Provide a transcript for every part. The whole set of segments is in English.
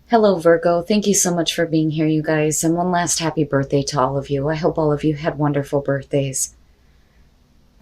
Hello, Virgo. Thank you so much for being here, you guys. And one last happy birthday to all of you. I hope all of you had wonderful birthdays.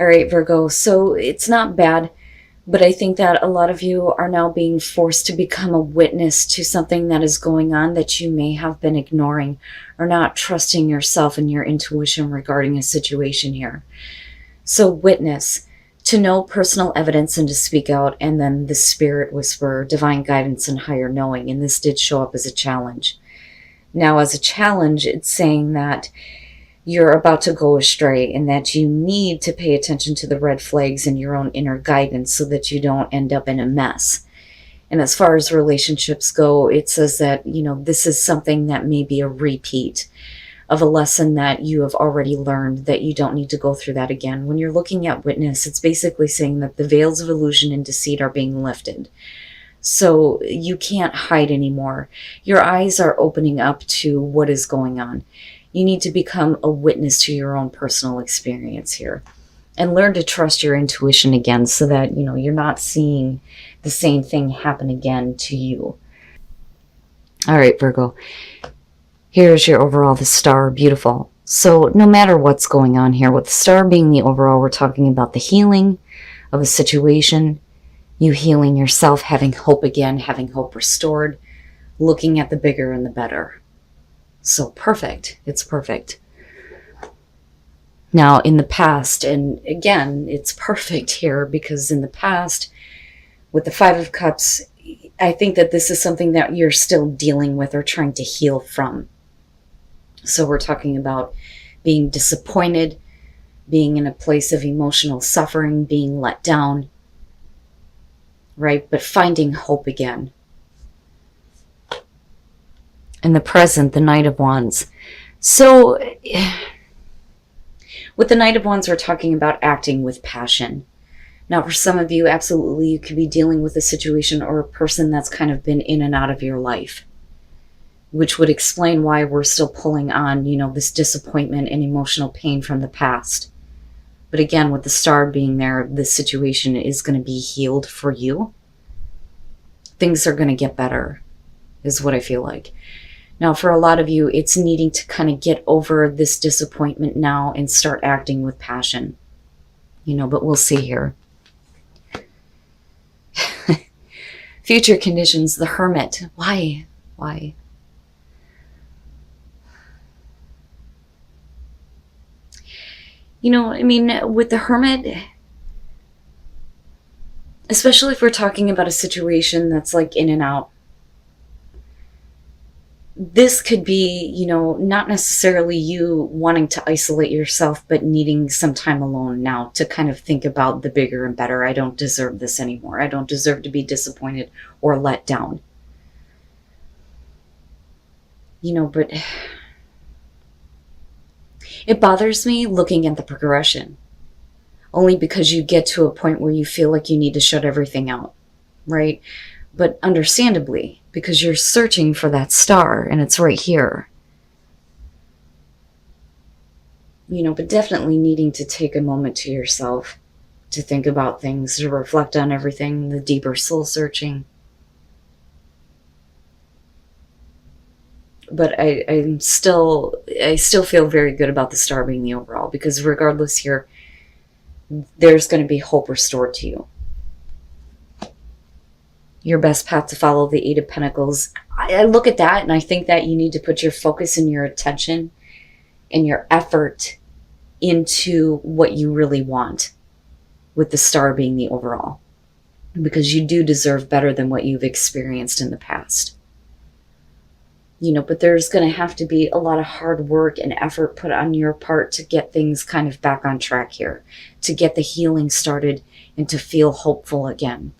All right, Virgo. So it's not bad, but I think that a lot of you are now being forced to become a witness to something that is going on that you may have been ignoring or not trusting yourself and your intuition regarding a situation here. So, witness. To know personal evidence and to speak out, and then the spirit whisperer, divine guidance, and higher knowing. And this did show up as a challenge. Now, as a challenge, it's saying that you're about to go astray and that you need to pay attention to the red flags in your own inner guidance so that you don't end up in a mess. And as far as relationships go, it says that, this is something that may be a repeat of a lesson that you have already learned, that you don't need to go through that again. When you're looking at witness, it's basically saying that the veils of illusion and deceit are being lifted. So you can't hide anymore. Your eyes are opening up to what is going on. You need to become a witness to your own personal experience here and learn to trust your intuition again so that, you're not seeing the same thing happen again to you. All right, Virgo. Here's your overall, the star, beautiful. So no matter what's going on here, with the star being the overall, we're talking about the healing of a situation, you healing yourself, having hope again, having hope restored, looking at the bigger and the better. So perfect. It's perfect. Now, in the past, and again, it's perfect here because in the past, with the Five of Cups, I think that this is something that you're still dealing with or trying to heal from. So we're talking about being disappointed, being in a place of emotional suffering, being let down, right? But finding hope again. In the present, the Knight of Wands. So with the Knight of Wands, we're talking about acting with passion. Now, for some of you, absolutely, you could be dealing with a situation or a person that's kind of been in and out of your life, which would explain why we're still pulling on, this disappointment and emotional pain from the past. But again, with the star being there, this situation is going to be healed for you. Things are going to get better, is what I feel like. Now, for a lot of you, it's needing to kind of get over this disappointment now and start acting with passion. But we'll see here. Future conditions, the Hermit. Why? With the Hermit, especially if we're talking about a situation that's like in and out, this could be, not necessarily you wanting to isolate yourself, but needing some time alone now to kind of think about the bigger and better. I don't deserve this anymore. I don't deserve to be disappointed or let down. But it bothers me looking at the progression, only because you get to a point where you feel like you need to shut everything out, right? But understandably, because you're searching for that star and it's right here. But definitely needing to take a moment to yourself to think about things, to reflect on everything, the deeper soul searching. But I still feel very good about the star being the overall, because regardless here, there's going to be hope restored to you. Your best path to follow, the Eight of Pentacles. I look at that and I think that you need to put your focus and your attention and your effort into what you really want, with the star being the overall, because you do deserve better than what you've experienced in the past. But there's going to have to be a lot of hard work and effort put on your part to get things kind of back on track here, to get the healing started and to feel hopeful again.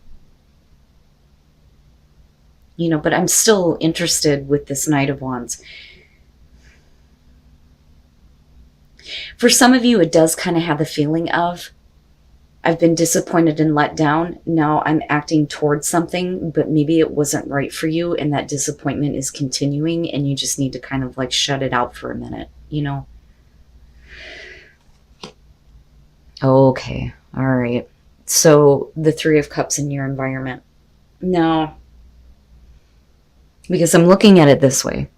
But I'm still interested with this Knight of Wands. For some of you, it does kind of have the feeling of, I've been disappointed and let down. Now I'm acting towards something, but maybe it wasn't right for you, and that disappointment is continuing, and you just need to kind of like shut it out for a minute, Okay, all right. So the Three of Cups in your environment. Now, Because I'm looking at it this way.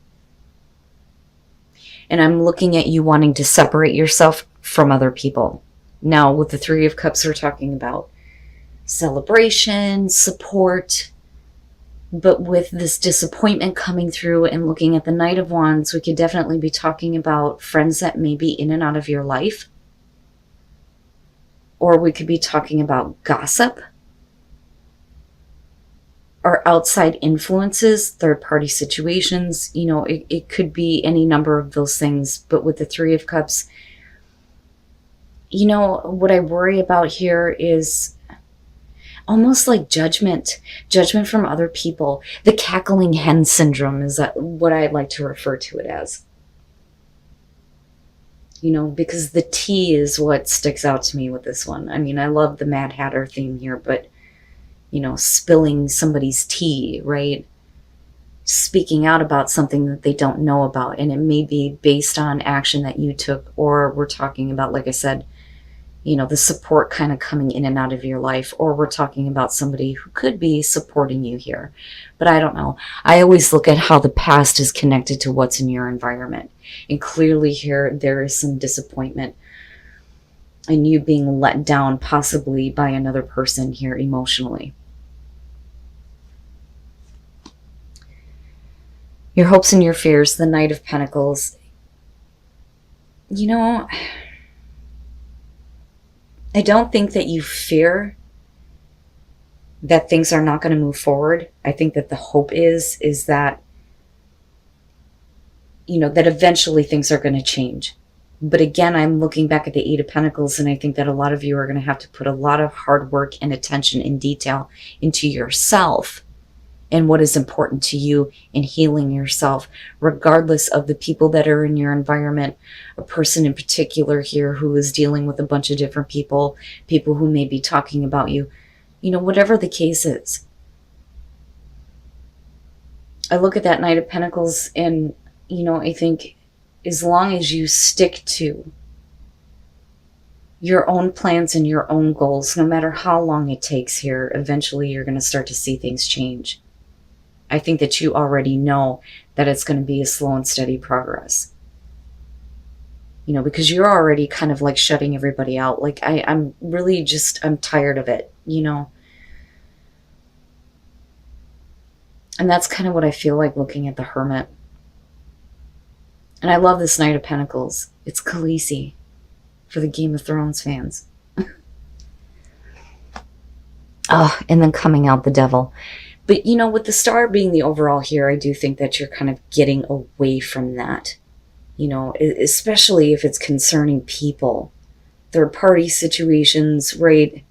And I'm looking at you wanting to separate yourself from other people. Now, with the Three of Cups, we're talking about celebration, support. But with this disappointment coming through and looking at the Knight of Wands, we could definitely be talking about friends that may be in and out of your life. Or we could be talking about gossip. Or outside influences, third-party situations. You know, it could be any number of those things. But with the Three of Cups, you know, what I worry about here is almost like judgment from other people. The cackling hen syndrome is what I like to refer to it as. You know, because the tea is what sticks out to me with this one. I mean, I love the Mad Hatter theme here, but, you know, spilling somebody's tea, right? Speaking out about something that they don't know about, and it may be based on action that you took, or we're talking about, like I said, you know, the support kind of coming in and out of your life, or we're talking about somebody who could be supporting you here. But I don't know. I always look at how the past is connected to what's in your environment. And clearly here, there is some disappointment and you being let down possibly by another person here emotionally. Your hopes and your fears, the Knight of Pentacles. You know, I don't think that you fear that things are not going to move forward. I think that the hope is that, you know, that eventually things are going to change. But again, I'm looking back at the Eight of Pentacles, and I think that a lot of you are going to have to put a lot of hard work and attention and detail into yourself and what is important to you in healing yourself, regardless of the people that are in your environment. A person in particular here who is dealing with a bunch of different people who may be talking about you, you know, whatever the case is. I look at that Knight of Pentacles and, you know, I think as long as you stick to your own plans and your own goals, no matter how long it takes here, eventually you're going to start to see things change. I think that you already know that it's going to be a slow and steady progress. You know, because you're already kind of like shutting everybody out. Like, I'm tired of it, you know. And that's kind of what I feel like looking at the Hermit. And I love this Knight of Pentacles. It's Khaleesi for the Game of Thrones fans. Oh, and then coming out the Devil. But, you know, with the Star being the overall here, I do think that you're kind of getting away from that. You know, especially if it's concerning people. Third-party situations, right?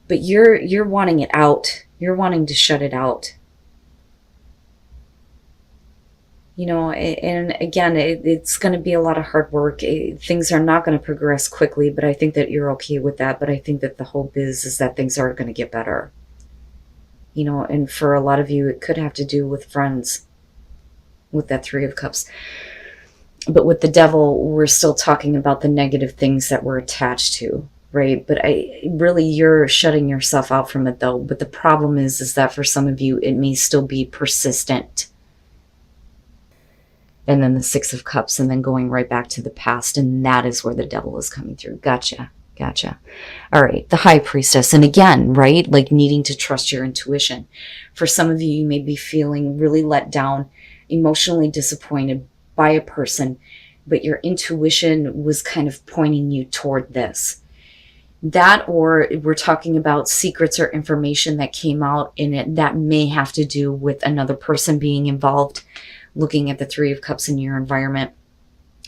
But you're wanting it out. You're wanting to shut it out. You know, and again, it's going to be a lot of hard work. Things are not going to progress quickly, but I think that you're okay with that. But I think that the hope is that things are going to get better. You know, and for a lot of you, it could have to do with friends, with that Three of Cups. But with the Devil, we're still talking about the negative things that we're attached to, right? But you're shutting yourself out from it, though. But the problem is that for some of you, it may still be persistent. And then the Six of Cups, and then going right back to the past. And that is where the Devil is coming through. Gotcha. All right, the High Priestess. And again, right, like needing to trust your intuition. For some of you, you may be feeling really let down, emotionally disappointed by a person, but your intuition was kind of pointing you toward this. That, or we're talking about secrets or information that came out in it that may have to do with another person being involved. Looking at the Three of Cups in your environment,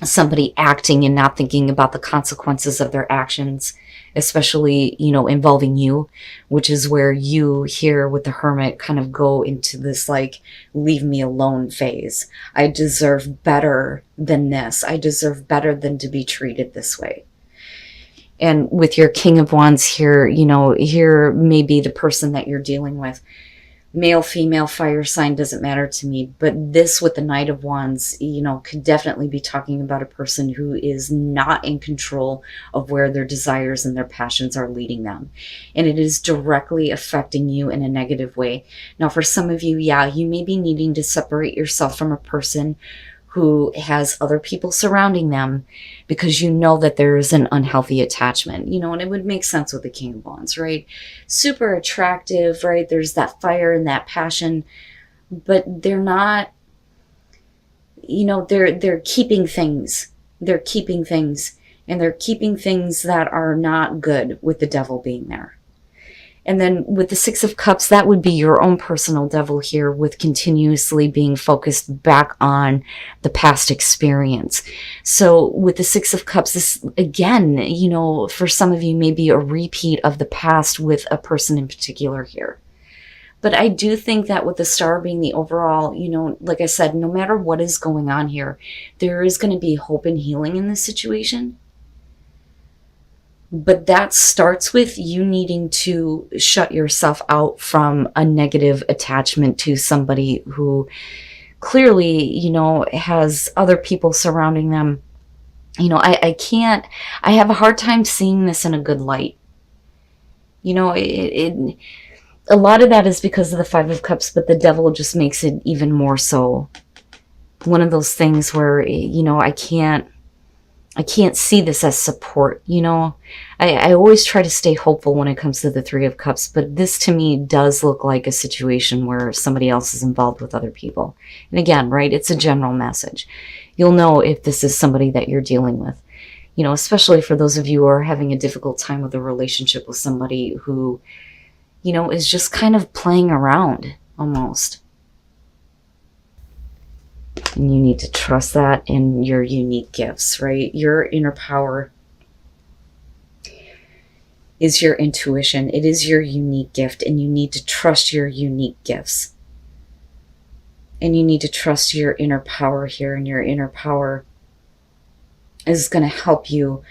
somebody acting and not thinking about the consequences of their actions, especially, you know, involving you, which is where you here with the Hermit kind of go into this like, leave me alone phase. I deserve better than this. I deserve better than to be treated this way. And with your King of Wands here, you know, here may be the person that you're dealing with Male, female, fire sign, doesn't matter to me. But this with the Knight of Wands, could definitely be talking about a person who is not in control of where their desires and their passions are leading them. And it is directly affecting you in a negative way. Now, for some of you, yeah, you may be needing to separate yourself from a person who has other people surrounding them because you know that there is an unhealthy attachment, and it would make sense with the King of Wands, right? Super attractive, right? There's that fire and that passion, but they're not, they're keeping things. They're keeping things, and they're keeping things that are not good with the devil being there. And then with the Six of Cups, that would be your own personal devil here, with continuously being focused back on the past experience. So with the Six of Cups, this, again, for some of you, may be a repeat of the past with a person in particular here. But I do think that with the Star being the overall, like I said, no matter what is going on here, there is going to be hope and healing in this situation. But that starts with you needing to shut yourself out from a negative attachment to somebody who clearly, has other people surrounding them. I have a hard time seeing this in a good light. A lot of that is because of the Five of Cups, but the devil just makes it even more so. One of those things where, I can't see this as support, I always try to stay hopeful when it comes to the Three of Cups, but this to me does look like a situation where somebody else is involved with other people. And again, right, it's a general message. You'll know if this is somebody that you're dealing with, especially for those of you who are having a difficult time with a relationship with somebody who, is just kind of playing around almost. And you need to trust that in your unique gifts, right? Your inner power is your intuition. It is your unique gift, and you need to trust your unique gifts. And you need to trust your inner power here, and your inner power is going to help you,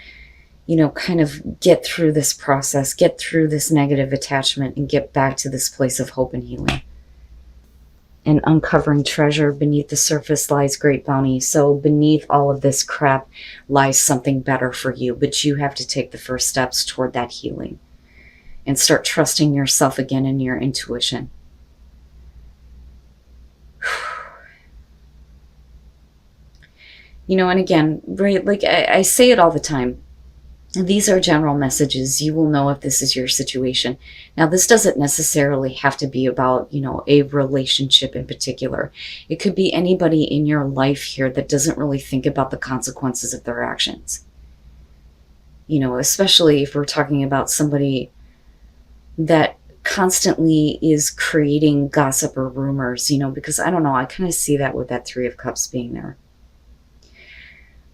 kind of get through this process, get through this negative attachment, and get back to this place of hope and healing. And uncovering treasure beneath the surface lies great bounty. So beneath all of this crap lies something better for you, but you have to take the first steps toward that healing and start trusting yourself again and your intuition. And again, right, like I say it all the time, these are general messages. You will know if this is your situation. Now, this doesn't necessarily have to be about, a relationship in particular. It could be anybody in your life here that doesn't really think about the consequences of their actions. Especially if we're talking about somebody that constantly is creating gossip or rumors, because I don't know, I kind of see that with that Three of Cups being there.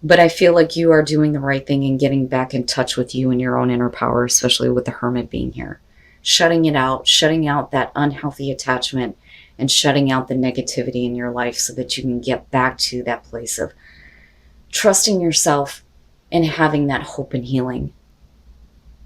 But I feel like you are doing the right thing and getting back in touch with you and your own inner power, especially with the Hermit being here. Shutting it out, shutting out that unhealthy attachment, and shutting out the negativity in your life so that you can get back to that place of trusting yourself and having that hope and healing.